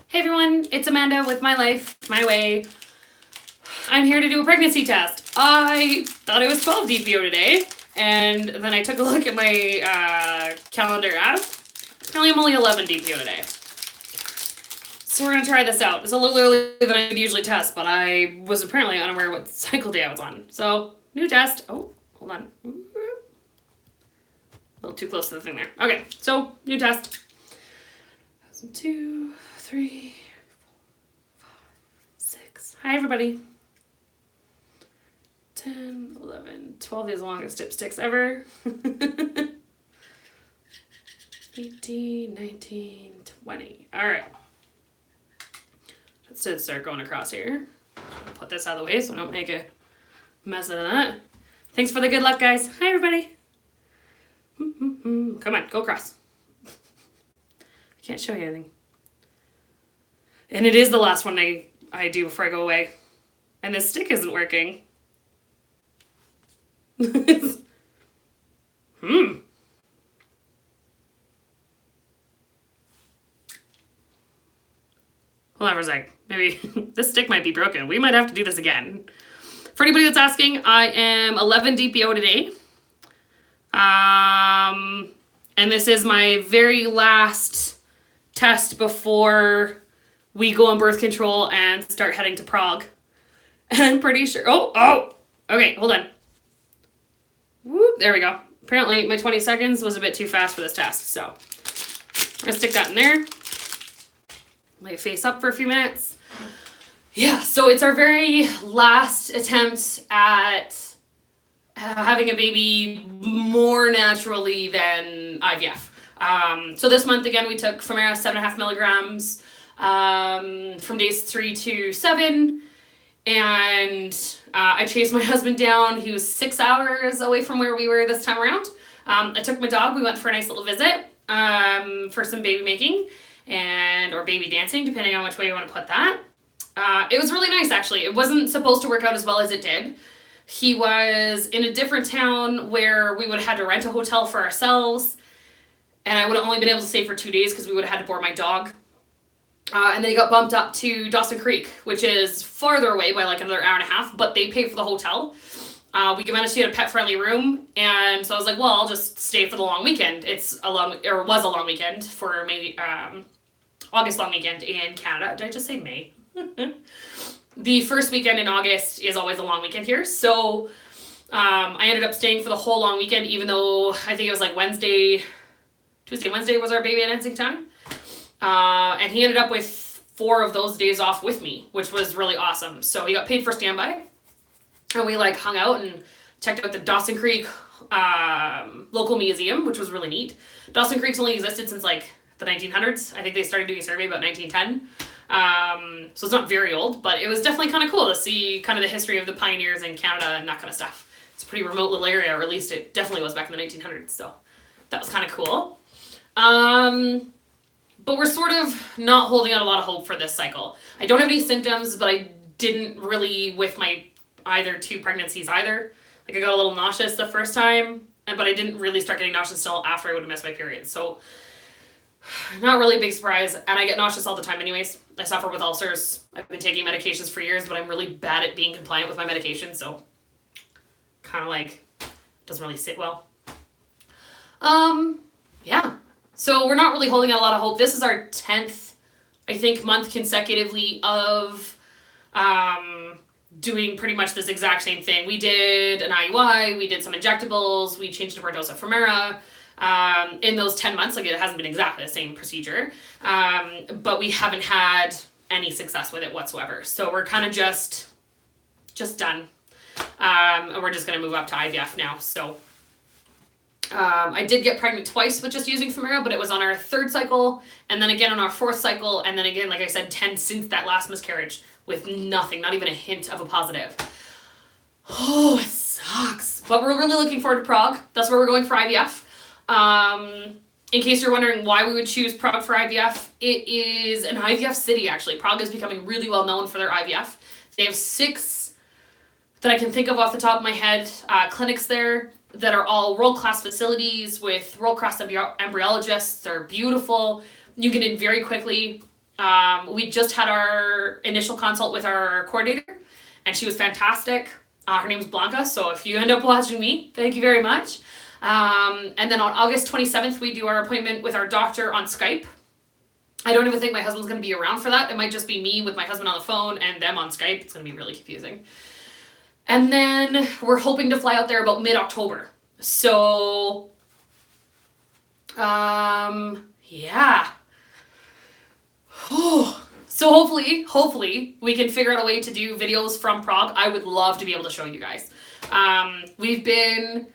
Hey everyone, it's Amanda with My Life, My Way. I'm here to do a pregnancy test. I thought it was 12 DPO today, and then I took a look at my calendar app. Apparently I'm only 11 DPO today. So we're going to try this out. It's a little earlier than I usually test, but I was apparently unaware what cycle day I was on. So, new test. Oh, hold on. A little too close to the thing there. Okay, so new test. 2, 3, 4, 5, 6. Hi, everybody. 10, 11, 12 is the longest dipsticks ever. 18, 19, 20. All right. Let's start going across here. I'll put this out of the way so I don't make a mess of that. Thanks for the good luck, guys. Hi, everybody. Come on, go across. I can't show you anything. And it is the last one I do before I go away. And this stick isn't working. Hold on for a sec. Maybe this stick might be broken. We might have to do this again. For anybody that's asking, I am 11 DPO today. And this is my very last test before we go on birth control and start heading to Prague. And I'm pretty sure... Oh! Okay, hold on. Whoop, there we go. Apparently my 20 seconds was a bit too fast for this test, so I'm going to stick that in there. Lay face up for a few minutes. Yeah, so it's our very last attempt at having a baby more naturally than IVF. So this month, again, we took Femara 7.5 milligrams from days 3 to 7. And I chased my husband down. He was 6 hours away from where we were this time around. I took my dog. We went for a nice little visit for some baby making or baby dancing, depending on which way you want to put that. It was really nice, actually. It wasn't supposed to work out as well as it did. He was in a different town where we would have had to rent a hotel for ourselves. And I would have only been able to stay for 2 days because we would have had to board my dog. And then he got bumped up to Dawson Creek, which is farther away by like another hour and a half, but they paid for the hotel. We managed to get a pet-friendly room, and so I was like, well, I'll just stay for the long weekend. It was a long weekend for May, August long weekend in Canada. Did I just say May? The first weekend in August is always a long weekend here, so I ended up staying for the whole long weekend, even though I think it was like Wednesday was our baby dancing time. And he ended up with 4 of those days off with me, which was really awesome. So he got paid for standby, and we like hung out and checked out the Dawson Creek local museum, which was really neat. Dawson Creek's only existed since like the 1900s. I think they started doing a survey about 1910. So it's not very old, but it was definitely kind of cool to see kind of the history of the pioneers in Canada and that kind of stuff. It's a pretty remote little area, or at least it definitely was back in the 1900s. So that was kind of cool. But we're sort of not holding out a lot of hope for this cycle. I don't have any symptoms, but I didn't really with my either 2 pregnancies either. Like I got a little nauseous the first time, but I didn't really start getting nauseous until after I would have missed my period. So not really a big surprise. And I get nauseous all the time anyways. I suffer with ulcers. I've been taking medications for years, but I'm really bad at being compliant with my medication. So kind of like doesn't really sit well. Yeah. So we're not really holding out a lot of hope. This is our 10th, I think, month consecutively of doing pretty much this exact same thing. We did an IUI, we did some injectables, we changed to Bardosa Femara. In those 10 months, like it hasn't been exactly the same procedure, but we haven't had any success with it whatsoever. So we're kind of just done. And we're just going to move up to IVF now. So I did get pregnant twice with just using Femara, but it was on our 3rd cycle, and then again on our 4th cycle, and then again, like I said, 10 since that last miscarriage with nothing, not even a hint of a positive. Oh, it sucks. But we're really looking forward to Prague. That's where we're going for IVF. In case you're wondering why we would choose Prague for IVF, it is an IVF city, actually. Prague is becoming really well known for their IVF. They have 6 that I can think of off the top of my head, clinics there that are all world-class facilities with world-class embryologists. They're beautiful. You get in very quickly. We just had our initial consult with our coordinator, and she was fantastic. Her name is Blanca, so if you end up watching me, thank you very much. And then on August 27th, we do our appointment with our doctor on Skype. I don't even think my husband's going to be around for that. It might just be me with my husband on the phone and them on Skype. It's going to be really confusing. And then we're hoping to fly out there about mid-October. So, yeah. So hopefully we can figure out a way to do videos from Prague. I would love to be able to show you guys. We've been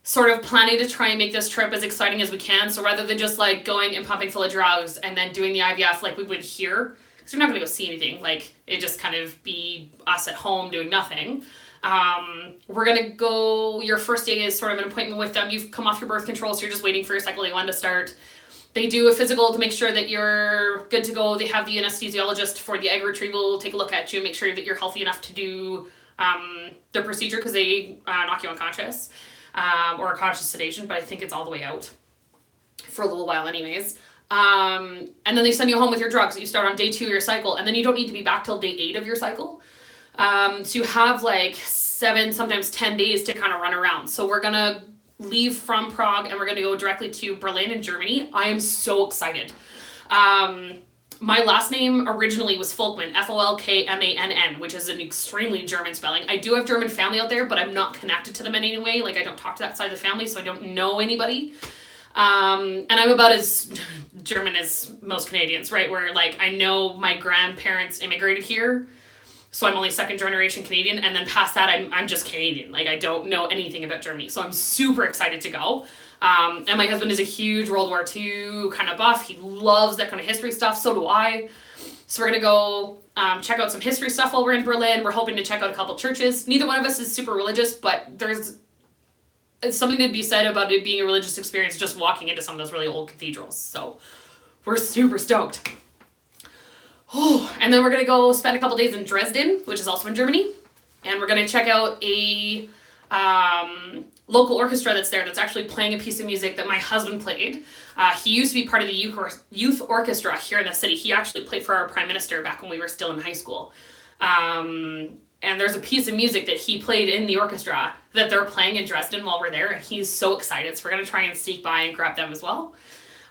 sort of planning to try and make this trip as exciting as we can. So rather than just like going and pumping full of drugs and then doing the IVF like we would here, because we're not going to go see anything, like it just kind of be us at home doing nothing. We're going to go, your first day is sort of an appointment with them. You've come off your birth control, so you're just waiting for your cycle day 1 to start. They do a physical to make sure that you're good to go. They have the anesthesiologist for the egg retrieval take a look at you, make sure that you're healthy enough to do the procedure, because they knock you unconscious. Or a conscious sedation, but I think it's all the way out for a little while anyways. And then they send you home with your drugs. You start on day 2 of your cycle, and then you don't need to be back till day 8 of your cycle. So you have like 7, sometimes 10 days to kind of run around. So we're going to leave from Prague, and we're going to go directly to Berlin in Germany. I am so excited. My last name originally was Folkmann, Folkmann, which is an extremely German spelling. I do have German family out there, but I'm not connected to them in any way. Like, I don't talk to that side of the family, so I don't know anybody. And I'm about as German as most Canadians, right? Where, like, I know my grandparents immigrated here, so I'm only 2nd generation Canadian, and then past that, I'm just Canadian. Like, I don't know anything about Germany, so I'm super excited to go. And my husband is a huge World War II kind of buff. He loves that kind of history stuff. So do I. So we're going to go check out some history stuff while we're in Berlin. We're hoping to check out a couple churches. Neither one of us is super religious, but there's something to be said about it being a religious experience just walking into some of those really old cathedrals. So we're super stoked. Oh, and then we're going to go spend a couple days in Dresden, which is also in Germany. And we're going to check out a local orchestra that's there that's actually playing a piece of music that my husband played. He used to be part of the youth orchestra here in the city. He actually played for our prime minister back when we were still in high school. And there's a piece of music that he played in the orchestra that they're playing in Dresden while we're there. And he's so excited. So we're going to try and sneak by and grab them as well.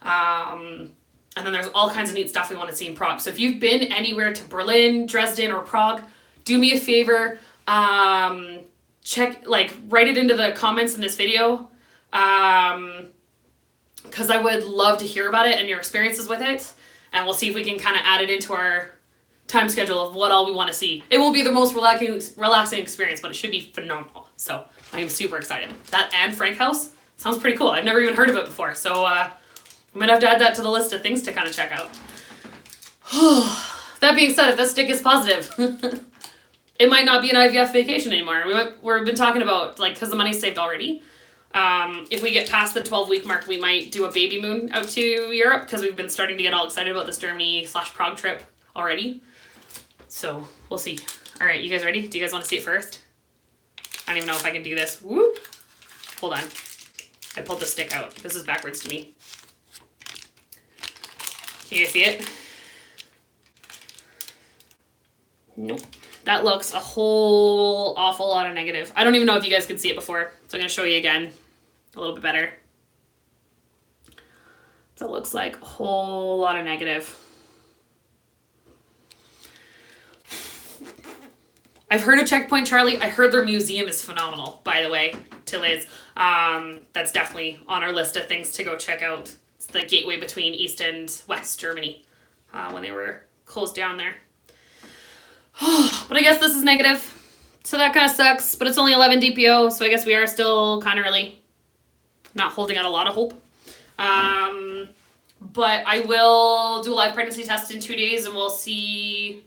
And then there's all kinds of neat stuff we want to see in Prague. So if you've been anywhere to Berlin, Dresden, or Prague, do me a favor. Write it into the comments in this video, because I would love to hear about it and your experiences with it, and we'll see if we can kind of add it into our time schedule of what all we want to see. It won't be the most relaxing experience, but it should be phenomenal. So I am super excited. That and Frank House sounds pretty cool. I've never even heard of it before, so I'm gonna have to add that to the list of things to kind of check out. That being said, if this stick is positive, it might not be an IVF vacation anymore. We've been talking about, like, because the money's saved already. If we get past the 12-week mark, we might do a baby moon out to Europe, because we've been starting to get all excited about this Germany/Prague trip already. So we'll see. All right, you guys ready? Do you guys want to see it first? I don't even know if I can do this. Whoop. Hold on. I pulled the stick out. This is backwards to me. Can you guys see it? Nope. That looks a whole awful lot of negative. I don't even know if you guys could see it before, so I'm going to show you again a little bit better. So it looks like a whole lot of negative. I've heard of Checkpoint Charlie. I heard their museum is phenomenal, by the way, to Liz. That's definitely on our list of things to go check out. It's the gateway between East and West Germany when they were closed down there. But I guess this is negative, so that kind of sucks, but it's only 11 DPO, so I guess we are still kind of really not holding out a lot of hope. But I will do a live pregnancy test in 2 days, and we'll see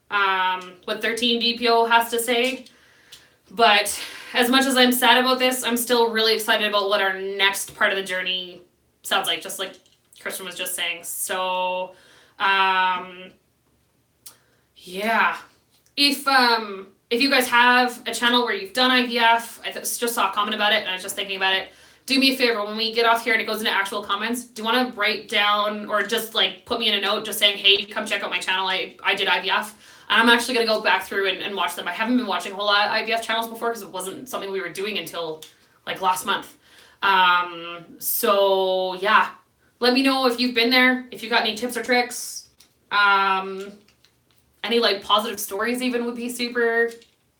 what 13 DPO has to say. But as much as I'm sad about this, I'm still really excited about what our next part of the journey sounds like, just like Kristen was just saying. So, yeah. If you guys have a channel where you've done IVF, I just saw a comment about it and I was just thinking about it. do me a favor, when we get off here and it goes into actual comments, do you want to write down or just like put me in a note just saying, hey, come check out my channel. I did IVF. And I'm actually going to go back through and watch them. I haven't been watching a whole lot of IVF channels before because it wasn't something we were doing until like last month. So yeah, let me know if you've been there, if you got any tips or tricks. Any like positive stories even would be super.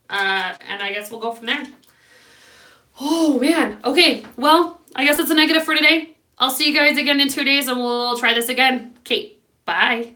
And I guess we'll go from there. Oh man. Okay. Well, I guess it's a negative for today. I'll see you guys again in 2 days and we'll try this again. Okay. Bye.